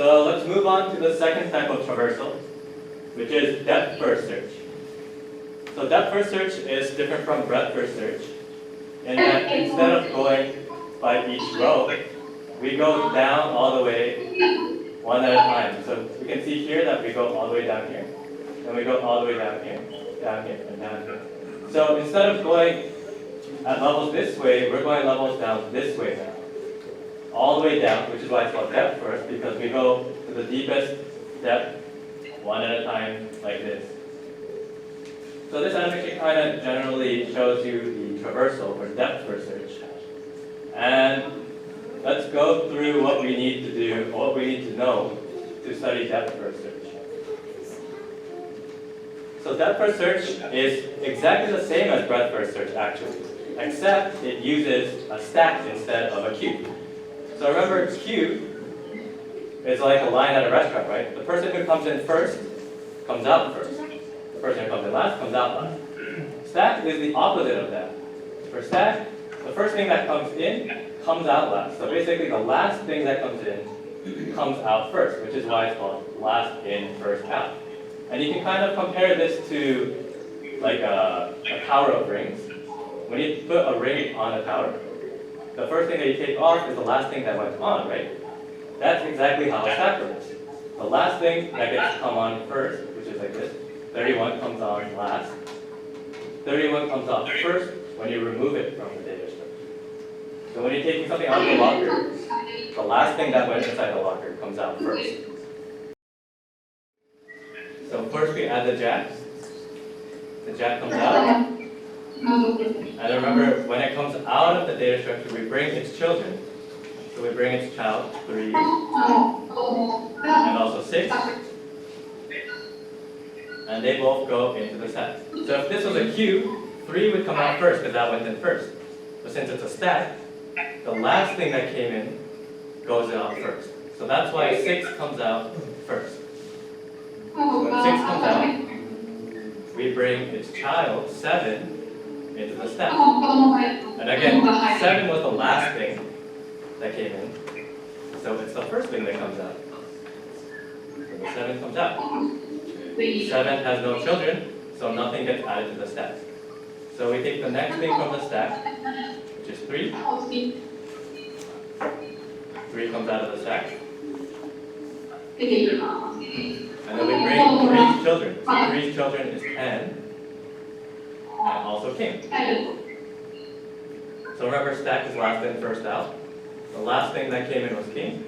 So let's move on to the second type of traversal, which is depth first search. So depth first search is different from breadth first search in that instead of going by each row, we go down all the way one at a time. So we can see here that we go all the way down here, and we go all the way down here, and down here. So instead of going at levels this way, we're going levels down this way now. All the way down, which is why it's called depth first, because we go to the deepest depth one at a time like this. So this animation kind of generally shows you the traversal or depth first search. And let's go through what we need to do, what we need to know to study depth first search. So depth first search is exactly the same as breadth first search actually, except it uses a stack instead of a queue. So remember, queue is like a line at a restaurant, right? The person who comes in first comes out first. The person who comes in last comes out last. Stack is the opposite of that. For stack, the first thing that comes in comes out last. So basically the last thing that comes in comes out first, which is why it's called last in, first out. And you can kind of compare this to like a tower of rings. When you put a ring on a tower, the first thing that you take off is the last thing that went on, right? That's exactly how a stack works. The last thing that gets come on first, which is like this, 31 comes on last. 31 comes off first when you remove it from the data structure. So when you're taking something out of the locker, the last thing that went inside the locker comes out first. So first we add the jack. The jack comes out. And remember, when it comes out of the data structure, we bring its children. So we bring its child, 3, and also 6. And they both go into the set. So if this was a queue, 3 would come out first because that went in first. But since it's a stack, the last thing that came in goes out first. So that's why 6 comes out first. So when 6 comes out, we bring its child, 7, into the stack. And again, 7 was the last thing that came in. So it's the first thing that comes out. So the 7 comes out. 7 has no children, so nothing gets added to the stack. So we take the next thing from the stack, which is 3. 3 comes out of the stack. And then we bring 3's children. So 3's children is 10. And also king. So remember, stack is last in, first out. The last thing that came in was king.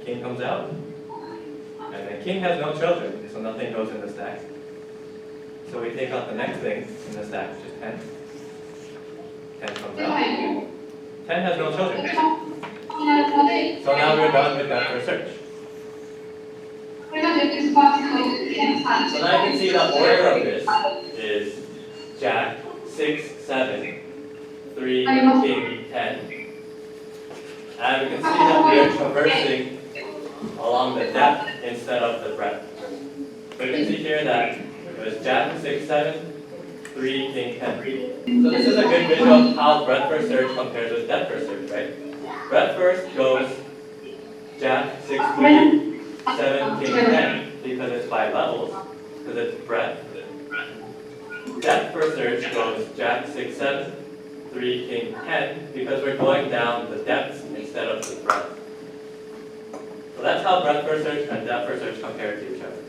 King comes out. And then king has no children, so nothing goes in the stack. So we take out the next thing in the stack, which is 10. 10 comes out. 10 has no children. So now we're done with that first search. So now you can see the order of this is jack, 6, 7, 3, king, 10. And we can see that we are traversing along the depth instead of the breadth. So you can see here that it was jack, 6, 7, 3, king, 10. So this is a good visual of how breadth first search compares with depth first search, right? Breadth first goes jack, 6, 3, 7, king, 10, because it's by levels, because it's breadth. Depth first search goes jack, 6, 7, 3, king, 10, because we're going down the depths instead of the breadth. So that's how breadth first search and depth first search compare to each other.